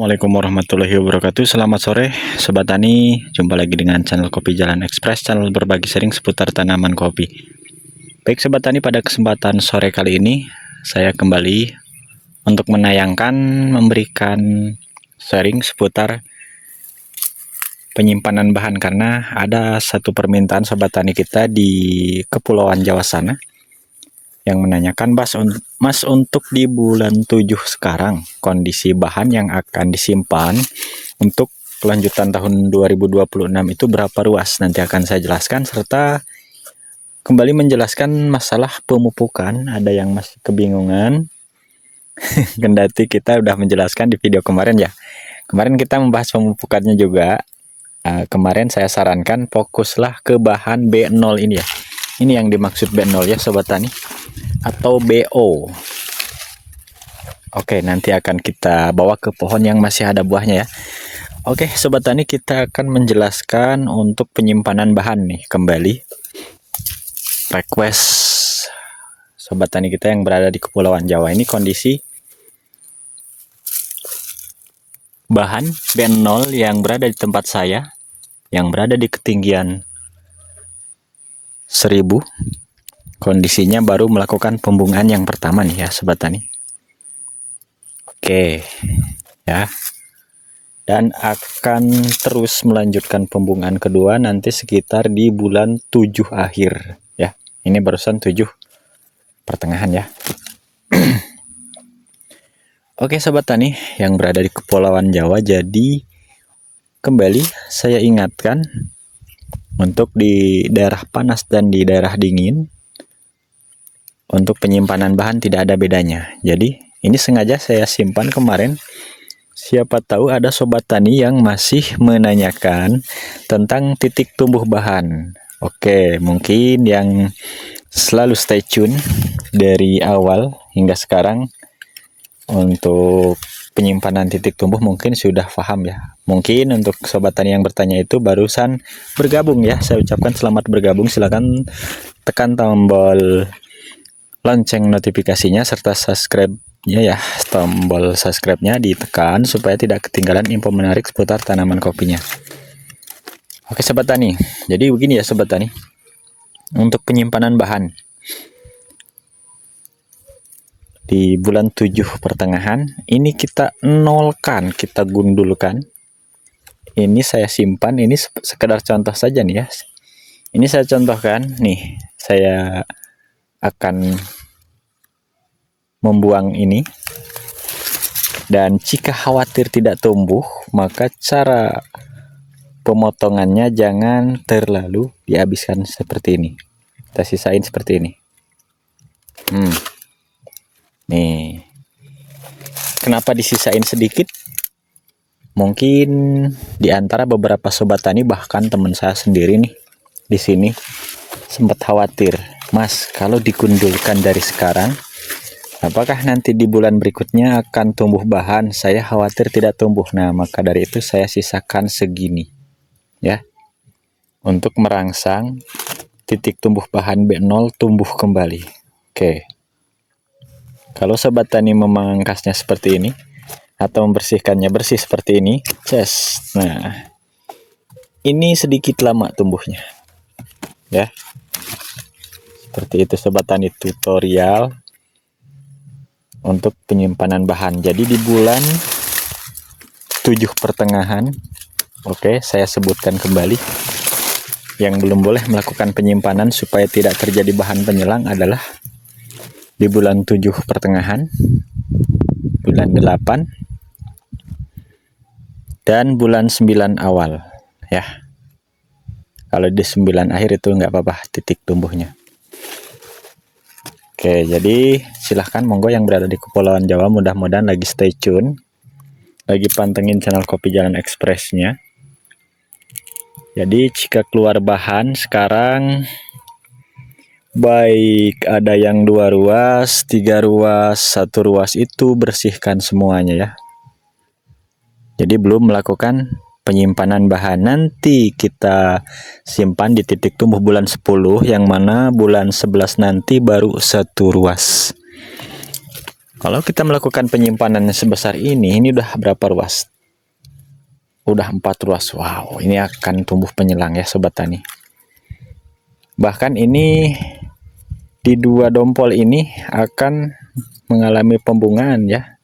Assalamualaikum warahmatullahi wabarakatuh. Selamat sore Sobat Tani. Jumpa lagi dengan channel Kopi Jalan Express, channel berbagi sharing seputar tanaman kopi. Baik Sobat Tani, pada kesempatan sore kali ini saya kembali untuk menayangkan, memberikan sharing seputar penyimpanan bahan, karena ada satu permintaan Sobat Tani kita di Kepulauan Jawa sana yang menanyakan, Mas, untuk di bulan 7 sekarang kondisi bahan yang akan disimpan untuk kelanjutan tahun 2026 itu berapa ruas? Nanti akan saya jelaskan, serta kembali menjelaskan masalah pemupukan. Ada yang masih kebingungan kendati kita udah menjelaskan di video kemarin ya. Kemarin kita membahas pemupukannya juga. Kemarin saya sarankan fokuslah ke bahan B0 ini ya. Ini yang dimaksud B0 ya Sobat Tani, atau BO. Oke, nanti akan kita bawa ke pohon yang masih ada buahnya ya. Oke Sobat Tani, kita akan menjelaskan untuk penyimpanan bahan nih. Kembali request Sobat Tani kita yang berada di Kepulauan Jawa. Ini kondisi bahan B0 yang berada di tempat saya, yang berada di ketinggian 1000. Kondisinya baru melakukan pembungaan yang pertama nih ya Sobat Tani. Oke ya, dan akan terus melanjutkan pembungaan kedua nanti sekitar di bulan 7 akhir ya. Ini barusan 7 pertengahan ya. Oke Sobat Tani yang berada di Kepulauan Jawa, jadi kembali saya ingatkan untuk di daerah panas dan di daerah dingin, untuk penyimpanan bahan tidak ada bedanya. Jadi ini sengaja saya simpan kemarin. Siapa tahu ada Sobat Tani yang masih menanyakan tentang titik tumbuh bahan. Oke, mungkin yang selalu stay tune dari awal hingga sekarang untuk penyimpanan titik tumbuh mungkin sudah paham ya. Mungkin untuk Sobat Tani yang bertanya itu barusan bergabung ya, saya ucapkan selamat bergabung. Silakan tekan tombol lonceng notifikasinya serta subscribe-nya ya. Tombol subscribe-nya ditekan supaya tidak ketinggalan info menarik seputar tanaman kopinya. Oke Sobat Tani, jadi begini ya Sobat Tani, untuk penyimpanan bahan di bulan 7 pertengahan ini kita nolkan, kita gundulkan. Ini saya simpan, ini sekedar contoh saja nih ya. Ini saya contohkan nih, saya akan membuang ini, dan jika khawatir tidak tumbuh maka cara pemotongannya jangan terlalu dihabiskan seperti ini. Kita sisain seperti ini. Nih, kenapa disisain sedikit? Mungkin di antara beberapa Sobat Tani, bahkan teman saya sendiri nih di sini sempat khawatir, Mas, kalau digundulkan dari sekarang, apakah nanti di bulan berikutnya akan tumbuh bahan? Saya khawatir tidak tumbuh. Nah, maka dari itu saya sisakan segini ya, untuk merangsang titik tumbuh bahan B0 tumbuh kembali. Oke, kalau Sobat Tani memangkasnya seperti ini atau membersihkannya bersih seperti ini, nah ini sedikit lama tumbuhnya ya. Seperti itu Sobat Tani, tutorial untuk penyimpanan bahan. Jadi di bulan 7 pertengahan, oke, saya sebutkan kembali, yang belum boleh melakukan penyimpanan supaya tidak terjadi bahan penyelang adalah di bulan 7 pertengahan, bulan 8, dan bulan 9 awal ya. Kalau di 9 akhir itu nggak apa-apa titik tumbuhnya. Oke, jadi silahkan monggo yang berada di Kepulauan Jawa, mudah-mudahan lagi stay tune, lagi pantengin channel Kopi Jalan Express-nya. Jadi jika keluar bahan sekarang, baik ada yang 2 ruas, 3 ruas, 1 ruas, itu bersihkan semuanya ya. Jadi belum melakukan penyimpanan bahan. Nanti kita simpan di titik tumbuh bulan 10, yang mana bulan 11 nanti baru 1 ruas. Kalau kita melakukan penyimpanan sebesar ini udah berapa ruas? udah 4 ruas. Wow, ini akan tumbuh penyelang ya sobat tani. Bahkan ini di 2 dompol ini akan mengalami pembungaan ya,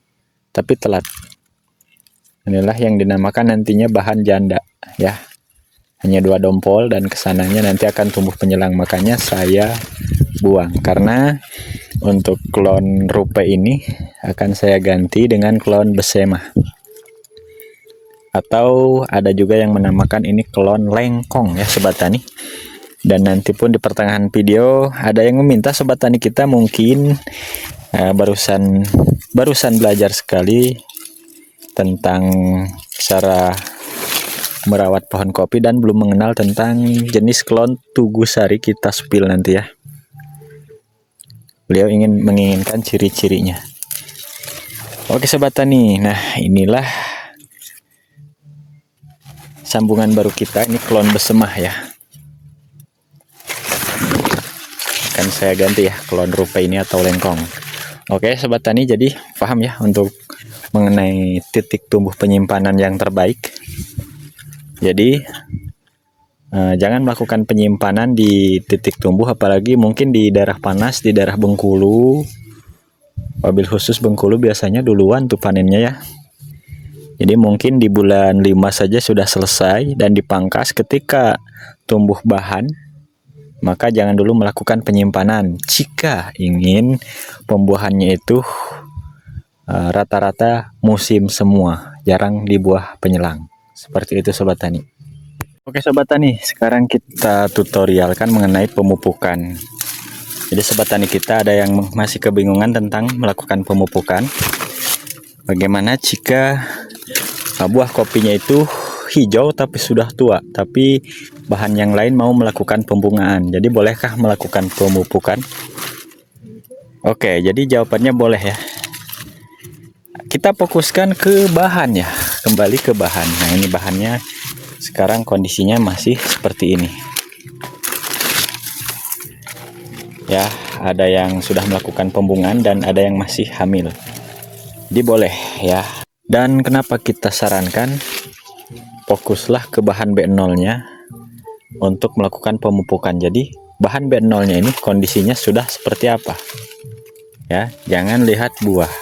tapi telat. Inilah yang dinamakan nantinya bahan janda ya. Hanya 2 dompol dan kesananya nanti akan tumbuh penyelang, makanya saya buang. Karena untuk klon rupe ini akan saya ganti dengan klon besema, atau ada juga yang menamakan ini klon lengkong ya sobat tani. Dan nanti pun di pertengahan video ada yang meminta sobat tani kita mungkin barusan belajar sekali tentang cara merawat pohon kopi dan belum mengenal tentang jenis klon Tugusari. Kita spill nanti ya. Beliau menginginkan ciri-cirinya. Oke sobat tani, nah inilah sambungan baru kita, ini klon besemah ya. Akan saya ganti ya klon rupe ini atau lengkong. Oke sobat tani, jadi paham ya untuk mengenai titik tumbuh penyimpanan yang terbaik. Jadi jangan melakukan penyimpanan di titik tumbuh, apalagi mungkin di daerah panas, di daerah Bengkulu. Wabil khusus Bengkulu biasanya duluan tuh panennya ya. Jadi mungkin di bulan 5 saja sudah selesai dan dipangkas. Ketika tumbuh bahan, maka jangan dulu melakukan penyimpanan jika ingin pembuahannya itu rata-rata musim semua, jarang di buah penyelang. Seperti itu sobat tani. Oke sobat tani, sekarang kita tutorialkan mengenai pemupukan. Jadi sobat tani kita ada yang masih kebingungan tentang melakukan pemupukan. Bagaimana jika buah kopinya itu hijau tapi sudah tua, tapi bahan yang lain mau melakukan pembungaan. Jadi bolehkah melakukan pemupukan? Oke, jadi jawabannya boleh ya. Kita fokuskan ke bahan ya, kembali ke bahan. Nah ini bahannya sekarang kondisinya masih seperti ini ya, ada yang sudah melakukan pembungaan dan ada yang masih hamil. Jadi boleh ya. Dan kenapa kita sarankan fokuslah ke bahan B0 nya untuk melakukan pemupukan. Jadi bahan B0 nya ini kondisinya sudah seperti apa ya, jangan lihat buah.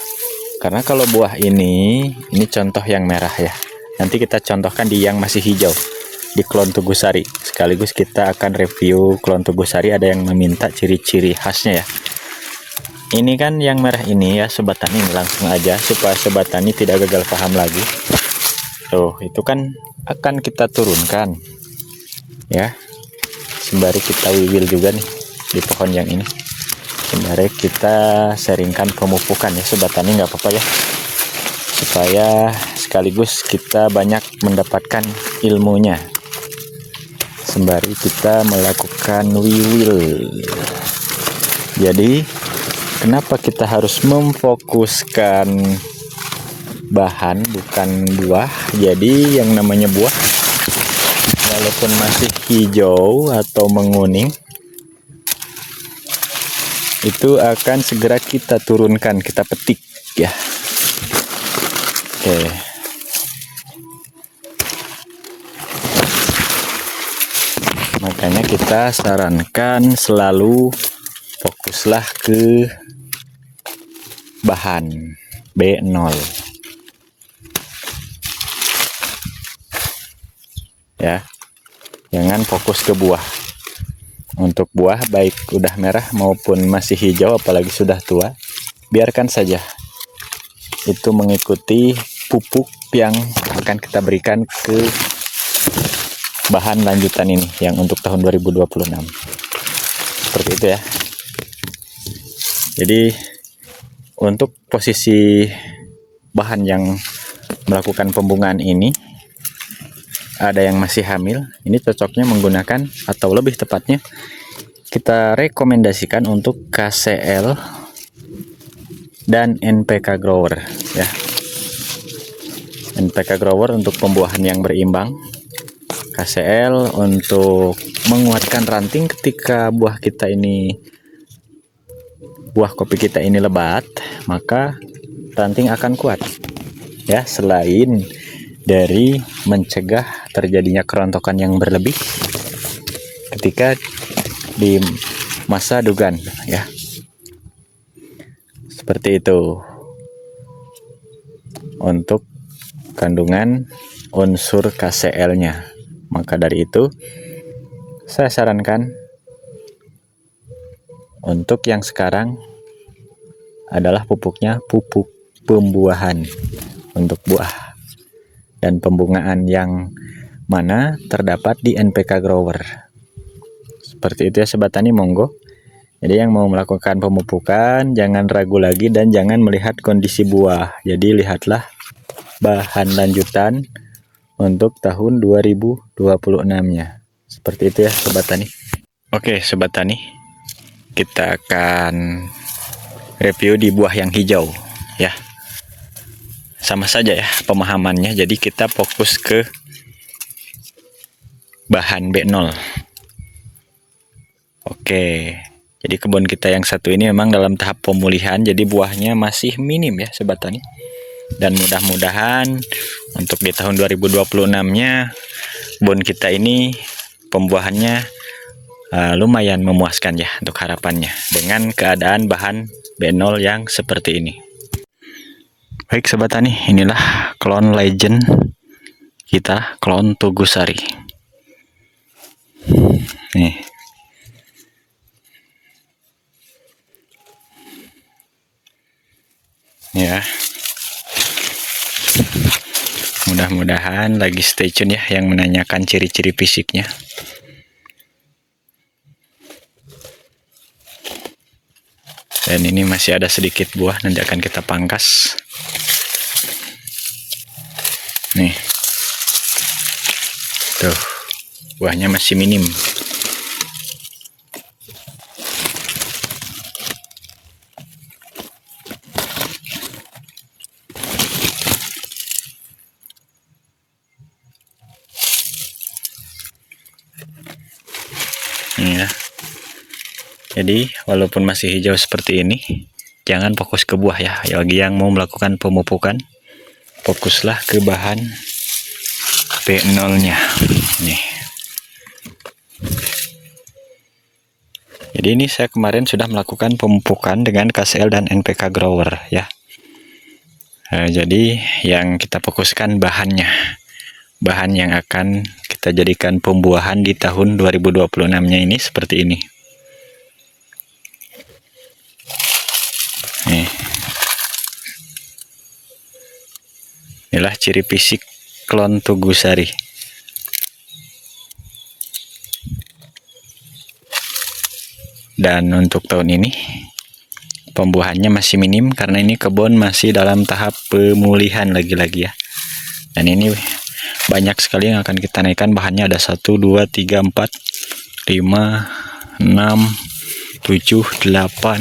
Karena kalau buah ini contoh yang merah ya, nanti kita contohkan di yang masih hijau, di klon Tugusari. Sekaligus kita akan review klon Tugusari, ada yang meminta ciri-ciri khasnya ya. Ini kan yang merah ini ya sobat tani, langsung aja supaya sobat tani tidak gagal paham lagi. Tuh, itu kan akan kita turunkan ya, sembari kita wiwil juga nih di pohon yang ini. Sembari kita sharingkan pemupukan ya sobat tani, nggak apa-apa ya, supaya sekaligus kita banyak mendapatkan ilmunya sembari kita melakukan wiwil. Jadi kenapa kita harus memfokuskan bahan bukan buah? Jadi yang namanya buah walaupun masih hijau atau menguning itu akan segera kita turunkan, kita petik ya. Oke. Makanya kita sarankan selalu fokuslah ke bahan B0 ya, jangan fokus ke buah. Untuk buah baik udah merah maupun masih hijau, apalagi sudah tua, biarkan saja itu mengikuti pupuk yang akan kita berikan ke bahan lanjutan ini yang untuk tahun 2026. Seperti itu ya. Jadi untuk posisi bahan yang melakukan pembungaan ini, ada yang masih hamil, ini cocoknya menggunakan, atau lebih tepatnya kita rekomendasikan untuk KCL dan NPK Grower ya. NPK Grower untuk pembuahan yang berimbang, KCL untuk menguatkan ranting ketika buah kopi kita ini lebat, maka ranting akan kuat ya. Selain dari mencegah terjadinya kerontokan yang berlebih ketika di masa dugan ya. Seperti itu untuk kandungan unsur KCl-nya. Maka dari itu saya sarankan untuk yang sekarang adalah pupuknya pupuk pembuahan untuk buah dan pembungaan yang mana terdapat di NPK Grower. Seperti itu ya Sobat Tani, monggo. Jadi yang mau melakukan pemupukan jangan ragu lagi dan jangan melihat kondisi buah. Jadi lihatlah bahan lanjutan untuk tahun 2026-nya. Seperti itu ya Sobat Tani. Oke Sobat Tani, kita akan review di buah yang hijau ya. Sama saja ya pemahamannya. Jadi kita fokus ke bahan B0. Oke. Jadi kebun kita yang satu ini memang dalam tahap pemulihan, jadi buahnya masih minim ya Sobat Tani. Dan mudah-mudahan untuk di tahun 2026-nya kebun kita ini pembuahannya lumayan memuaskan ya untuk harapannya dengan keadaan bahan B0 yang seperti ini. Baik Sobat Tani, inilah klon legend kita, klon Tugusari. Nih. Ya. Mudah-mudahan lagi stay tune ya yang menanyakan ciri-ciri fisiknya. Dan ini masih ada sedikit buah, nanti akan kita pangkas. Nih. Tuh. Buahnya masih minim. Ya. Jadi walaupun masih hijau seperti ini, jangan fokus ke buah ya. Bagi yang mau melakukan pemupukan, fokuslah ke bahan B0-nya. Nih. Jadi ini saya kemarin sudah melakukan pemupukan dengan KCl dan NPK Grower ya. Jadi yang kita fokuskan bahannya. Bahan yang akan kita jadikan pembuahan di tahun 2026-nya ini seperti ini. Nih. Inilah ciri fisik klon Tugusari. Dan untuk tahun ini pembuahannya masih minim karena ini kebun masih dalam tahap pemulihan lagi-lagi ya. Dan ini banyak sekali yang akan kita naikkan bahannya, ada 1, 2, 3, 4, 5, 6, 7, 8,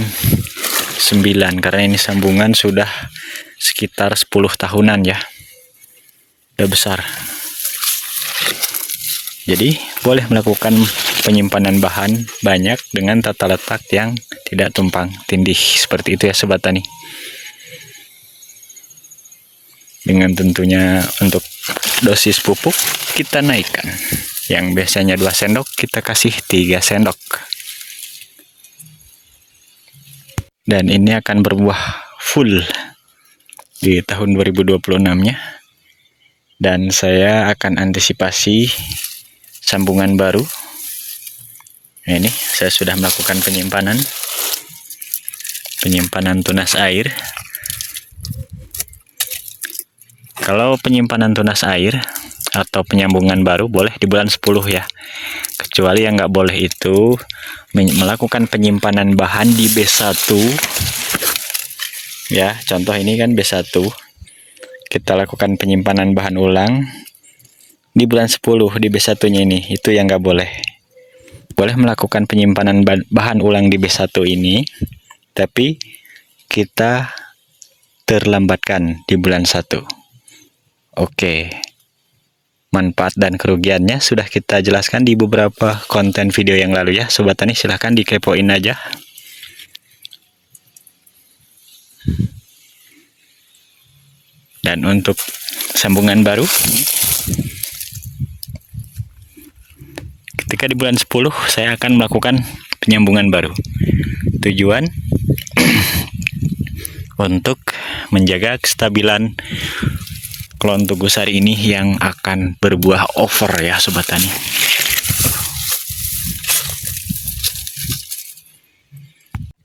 9 karena ini sambungan sudah sekitar 10 tahunan ya. Udah besar. Jadi boleh melakukan penyimpanan bahan banyak dengan tata letak yang tidak tumpang tindih seperti itu ya Sobat Tani. Dengan tentunya untuk dosis pupuk kita naikkan. Yang biasanya 2 sendok kita kasih 3 sendok. Dan ini akan berbuah full di tahun 2026-nya. Dan saya akan antisipasi sambungan baru. Nah, ini saya sudah melakukan penyimpanan tunas air. Kalau penyimpanan tunas air atau penyambungan baru boleh di bulan 10 ya. Kecuali yang nggak boleh itu melakukan penyimpanan bahan di B1 ya. Contoh ini kan B1, kita lakukan penyimpanan bahan ulang di bulan 10 di B1-nya ini, itu yang nggak boleh. Boleh melakukan penyimpanan bahan ulang di B1 ini, tapi kita terlambatkan di bulan 1. Oke. Manfaat dan kerugiannya sudah kita jelaskan di beberapa konten video yang lalu ya Sobat Tani, silahkan dikepoin aja. Dan untuk sambungan baru. Ketika di bulan 10 saya akan melakukan penyambungan baru. Tujuan untuk menjaga kestabilan klon Tugu Sari ini yang akan berbuah over ya Sobat Tani.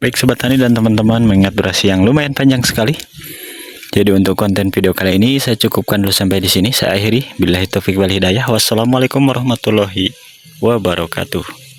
Baik Sobat Tani dan teman-teman, mengingat durasi yang lumayan panjang sekali. Jadi untuk konten video kali ini saya cukupkan dulu sampai di sini. Saya akhiri. Billahi taufiq wal hidayah. Wassalamualaikum warahmatullahi wabarakatuh.